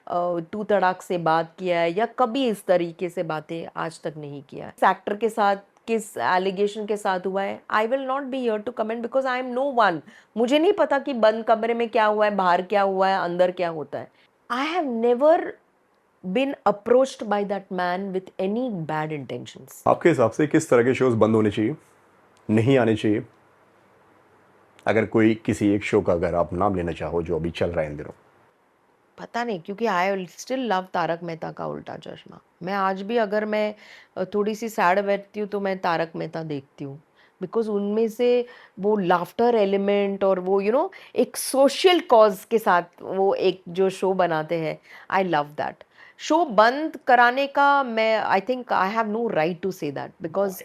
तू तड़ाक से बात किया है या कभी इस तरीके से बातें आज तक नहीं किया है। इस एक्टर के साथ किस एलिगेशन के साथ हुआ है, I will not be here to comment because I am no one. मुझे नहीं पता कि बंद कमरे में क्या हुआ है, बाहर क्या हुआ है, अंदर क्या होता है। I have never been approached by that man with any bad intentions. आपके हिसाब से किस तरह के शोज बंद होने चाहिए, नहीं आने चाहिए? अगर कोई किसी एक शो का अगर आप नाम लेना चाहो जो अभी चल रहा है इन दिनों। पता नहीं, क्योंकि I still love Taarak Mehta Ka Ooltah चश्मा। मैं आज भी अगर मैं थोड़ी सी सैड बैठती हूँ तो मैं तारक मेहता देखती हूँ, बिकॉज उनमें से वो लाफ्टर एलिमेंट और वो एक सोशल कॉज के साथ वो एक जो शो बनाते हैं, आई लव दैट। शो बंद कराने का मैं I think I have no right to say that because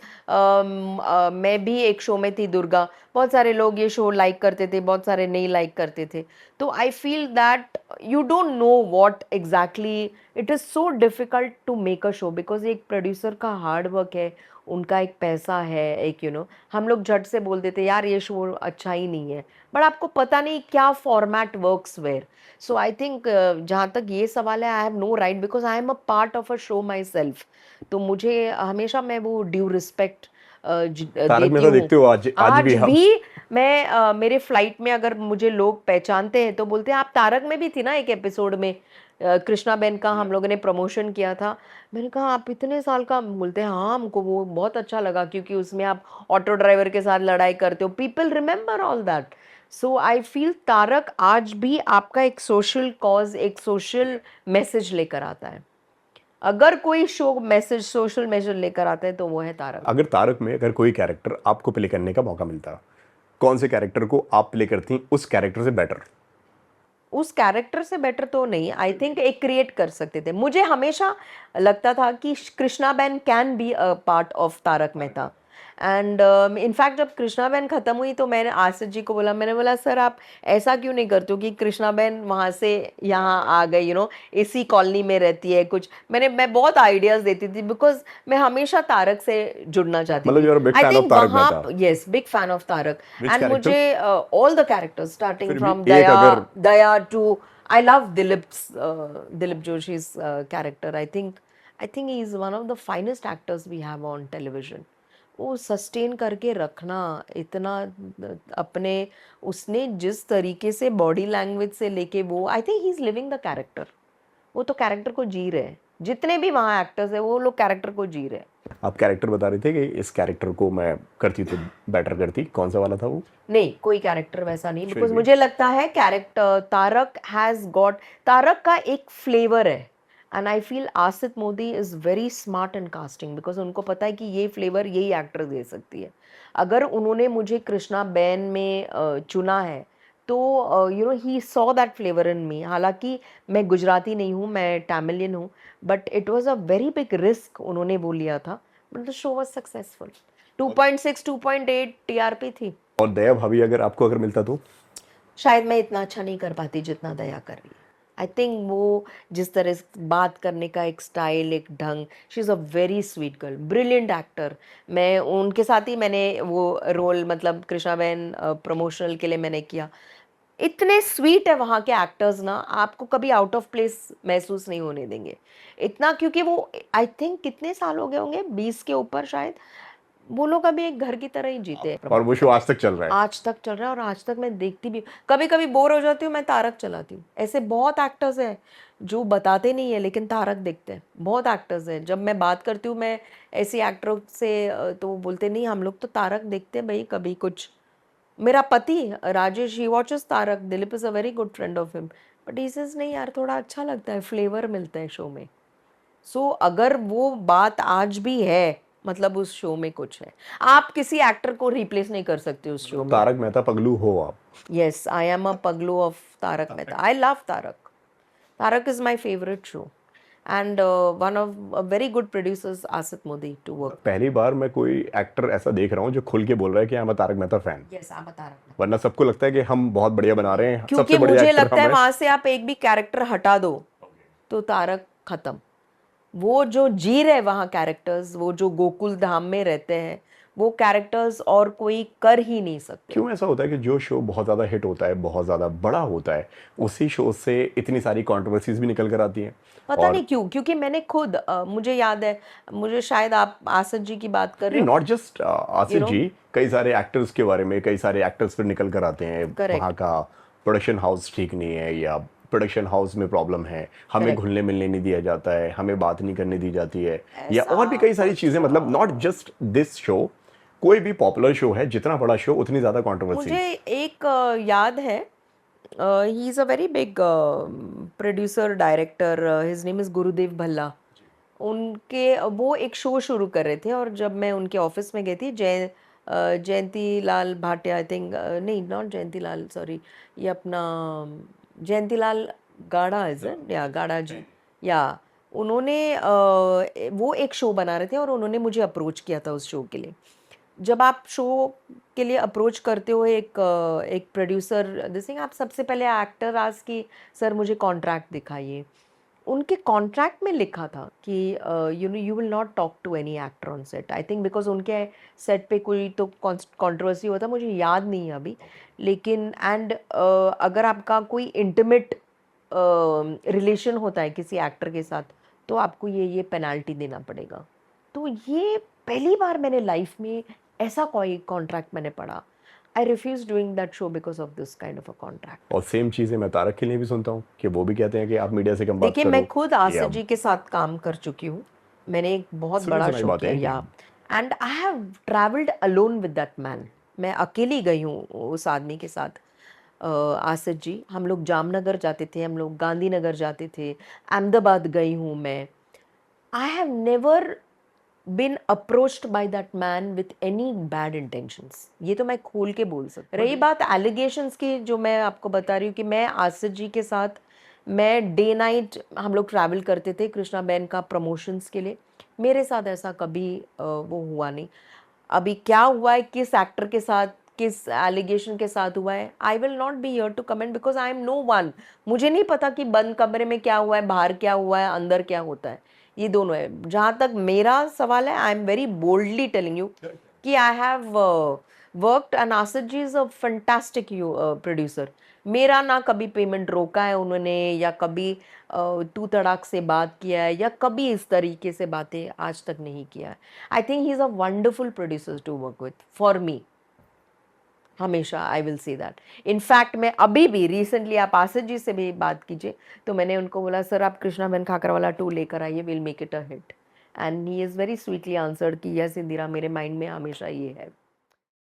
मैं भी एक शो में थी, दुर्गा। बहुत सारे लोग ये शो लाइक करते थे, बहुत सारे नहीं लाइक करते थे। तो I feel that you don't know what exactly, it is so difficult to make a show because एक प्रोड्यूसर का हार्ड वर्क है, उनका एक पैसा है, एक हम लोग झट से बोल देते यार ये शो अच्छा ही नहीं है, बट आपको पता नहीं क्या format works where. So I think जहाँ तक ये सवाल है, I have no right because I am a part of a show myself. तो मुझे हमेशा मैं वो ड्यू रिस्पेक्ट तारक देती मेहता हूँ। देखते हो आज भी आज हम? भी मैं मेरे फ्लाइट में अगर मुझे लोग पहचानते हैं तो बोलते हैं आप तारक में भी थी ना एक एपिसोड में, कृष्णा बेन का हम लोगों ने प्रमोशन किया था। मैंने कहा आप इतने साल का? बोलते हैं हाँ हमको वो बहुत अच्छा लगा क्योंकि उसमें आप ऑटो ड्राइवर के साथ लड़ाई करते हो, people remember all that. So I feel Taarak आज भी आपका एक सोशल कॉज, एक सोशल मैसेज लेकर आता है। अगर कोई शो मैसेज, सोशल मैसेज लेकर आता है तो वो है तारक। अगर तारक में अगर कोई कैरेक्टर आपको प्ले करने का मौका मिलता, कौन से कैरेक्टर को आप प्ले करती उस कैरेक्टर से बेटर? उस कैरेक्टर से बेटर तो नहीं, आई थिंक एक क्रिएट कर सकते थे। मुझे हमेशा लगता था कि Krishna ben can be a part of Taarak Mehta. And in fact जब कृष्णा बेन खत्म हुई तो मैंने आसिफ जी को बोला, मैंने बोला सर आप ऐसा क्यों नहीं करते हो कि कृष्णा बेन वहाँ से यहाँ आ गई, इसी कॉलोनी में रहती है कुछ। मैं बहुत आइडियाज देती थी बिकॉज मैं हमेशा तारक से जुड़ना चाहती मतलब थी। You are big I fan of think Tarak वहाँ, Mehta. Yes, big fan of Tarak. Which and character? मुझे ऑल द कैरेक्टर्स स्टार्टिंग फिर भी फ्रॉम एक दया, अगर Daya too, I love Dilip Joshi's character. I think he is one of the finest actors we have on television. वो sustain करके रखना इतना अपने, उसने जिस तरीके से बॉडी लैंग्वेज से लेके वो, आई think he is living the character. वो तो कैरेक्टर को जी रहे हैं, जितने भी वहाँ एक्टर्स है वो लोग कैरेक्टर को जी रहे हैं। आप कैरेक्टर बता रहे थे कि इस कैरेक्टर को मैं करती तो बेटर करती, कौन सा वाला था वो? नहीं, कोई कैरेक्टर वैसा नहीं, फिर बिकॉज भी मुझे लगता है character Taarak has got, Taarak का एक फ्लेवर है। And I feel Asif Modi is very smart in casting because उनको पता है कि ये फ्लेवर यही एक्टर दे सकती है। अगर उन्होंने मुझे कृष्णा बैन में चुना है तो he saw that flavour in me. हालांकि मैं गुजराती नहीं हूँ, मैं तमिलियन हूँ, but it was a very big risk उन्होंने वो लिया था, but the show was successful. 2.6 2.8 TRP थी। और दया भाभी अगर आपको अगर मिलता तो? शायद मैं इतना अच्छा नहीं कर पाती जितना दया कर रही है। आई थिंक वो जिस तरह से बात करने का एक स्टाइल, एक ढंग, she is a very sweet girl, brilliant actor. मैं उनके साथ ही मैंने वो रोल, मतलब कृष्णा बहन प्रमोशनल के लिए मैंने किया। इतने स्वीट है वहाँ के एक्टर्स ना, आपको कभी आउट ऑफ प्लेस महसूस नहीं होने देंगे इतना, क्योंकि वो आई थिंक कितने साल हो गए होंगे, 20 के ऊपर शायद, वो लोग अभी एक घर की तरह ही जीते हैं। और वो शो आज तक चल रहा है? आज तक चल रहा है और आज तक मैं देखती भी। कभी कभी बोर हो जाती हूँ, मैं तारक चलाती हूँ। ऐसे बहुत एक्टर्स हैं जो बताते नहीं है लेकिन तारक देखते हैं, बहुत एक्टर्स हैं। जब मैं बात करती हूँ मैं ऐसी एक्टरों से तो वो बोलते नहीं हम लोग तो तारक देखते हैं भाई कभी कुछ। मेरा पति Rajesh, he watches Tarak, Dilip is a very good friend of him, but he says नहीं यार थोड़ा अच्छा लगता है, फ्लेवर मिलता है शो में। सो अगर वो बात आज भी है, मतलब उस शो में कुछ है। आप किसी एक्टर को रिप्लेस नहीं कर सकते उस शो मतलब में। तारक मेहता पगलू हो आप? Yes, I am a paglu of Tarak Mehta. I love Tarak. Tarak is my favorite show. And one of a very good producers, Asit Modi, to work with. पहली बार मैं कोई एक्टर ऐसा देख रहा हूँ जो खुल के बोल रहा है कि I'm a Taarak Mehta fan. Yes, I'm a Tarak Mehta. वरना सबको लगता है कि हम बहुत बढ़िया बना रहे हैं, सबसे क्योंकि बढ़िया मुझे एक्टर लगता हम है हैं। वहां से आप एक भी कैरेक्टर हटा दो तो तारक खत्म। वो जो जी रहे वहाँ कैरेक्टर्स, वो जो गोकुल धाम में रहते हैं, वो कैरेक्टर्स और कोई कर ही नहीं सकते। क्यों ऐसा होता है कि जो शो बहुत ज़्यादा हिट होता है, बहुत ज़्यादा बड़ा होता है, उसी शो से इतनी सारी कंट्रोवर्सीज भी निकल कर आती हैं? पता और नहीं क्यों, क्योंकि मैंने खुद मुझे याद है, मुझे शायद आप आसद जी की बात कर नहीं, रहे हो, not just you Asif no. जी, कई सारे एक्टर्स के बारे में, कई सारे एक्टर्स फिर निकल कर आते हैं वहाँ करेक्ट। का प्रोडक्शन हाउस ठीक नहीं है, या प्रोडक्शन हाउस में प्रॉब्लम है, हमें करेक्ट। घुलने मिलने नहीं दिया जाता है, हमें बात नहीं करने दी जाती है, या ऐसा और भी कई सारी कुछ चीज़ें, मतलब नॉट जस्ट दिस शो, कोई भी पॉपुलर शो है, जितना बड़ा शो उतनी ज़्यादा मुझे कंट्रोवर्सीज। एक याद है, ही is a very big producer director, his name is गुरुदेव भल्ला। उनके वो एक शो शुरू कर रहे थे, और जब मैं उनके ऑफिस में गई थी, जयंती लाल भाटिया, आई थिंक, नहीं नॉट जयंती लाल, सॉरी, ये अपना जयंती लाल गाड़ा, इज इट, या गाड़ा जी, या उन्होंने वो एक शो बना रहे थे और उन्होंने मुझे अप्रोच किया था उस शो के लिए। जब आप शो के लिए अप्रोच करते हो एक प्रोड्यूसर दिस थिंग, आप सबसे पहले एक्टर आज की, सर मुझे कॉन्ट्रैक्ट दिखाइए। उनके कॉन्ट्रैक्ट में लिखा था कि you know you will not talk to any actor on set, I think because उनके सेट पे कोई तो कंट्रोवर्सी हुआ था, मुझे याद नहीं है अभी। लेकिन एंड अगर आपका कोई इंटीमेट रिलेशन होता है किसी एक्टर के साथ, तो आपको ये पेनाल्टी देना पड़ेगा। तो ये पहली बार मैंने लाइफ में ऐसा कोई कॉन्ट्रैक्ट मैंने पढ़ा। I refuse doing that show because of this kind of a contract. और सेम चीज़ें मैं तारक के लिए भी सुनता हूँ कि वो भी कहते हैं कि आप मीडिया से कम बात देखिए, मैं करो, खुद या आसिफ जी के साथ काम कर चुकी हूँ। मैंने एक बहुत सुनी बड़ा सुनाई शो बातें किया, हैं कि या and I have travelled alone with that man. मैं अकेली गई हूँ उस आदमी के साथ। आसिफ जी, हम लोग जामनगर जाते थे, हम लोग गांधीनगर जाते थे, अहमदाबाद गई हूँ मैं। I have never been approached by that man with any bad intentions. ये तो मैं खोल के बोल सकती हूँ। रही बात एलिगेशंस की, जो मैं आपको बता रही हूँ कि मैं आसिफ जी के साथ, मैं डे नाइट हम लोग ट्रैवल करते थे कृष्णा बैन का प्रमोशंस के लिए। मेरे साथ ऐसा कभी वो हुआ नहीं। अभी क्या हुआ है, किस एक्टर के साथ, किस एलिगेशन के साथ हुआ है, I will not be here to comment because I am no one. मुझे नहीं पता कि बंद कमरे में क्या हुआ है, बाहर क्या हुआ है, अंदर क्या होता है। ये दोनों है। जहाँ तक मेरा सवाल है, I am very boldly telling you कि I have worked, and Asif ji is a fantastic producer. मेरा ना कभी पेमेंट रोका है उन्होंने, या कभी तू तड़ाक से बात किया है, या कभी इस तरीके से बातें आज तक नहीं किया है। I think he is a wonderful producer to work with for me. हमेशा I will say that. In fact मैं अभी भी रिसेंटली, आप आसिफ जी से भी बात कीजिए, तो मैंने उनको बोला, सर आप कृष्णा बहन खाकरवाला 2 लेकर आइए, will make it a hit. And he is very sweetly answered कि यस इंदिरा, मेरे माइंड में हमेशा ये है।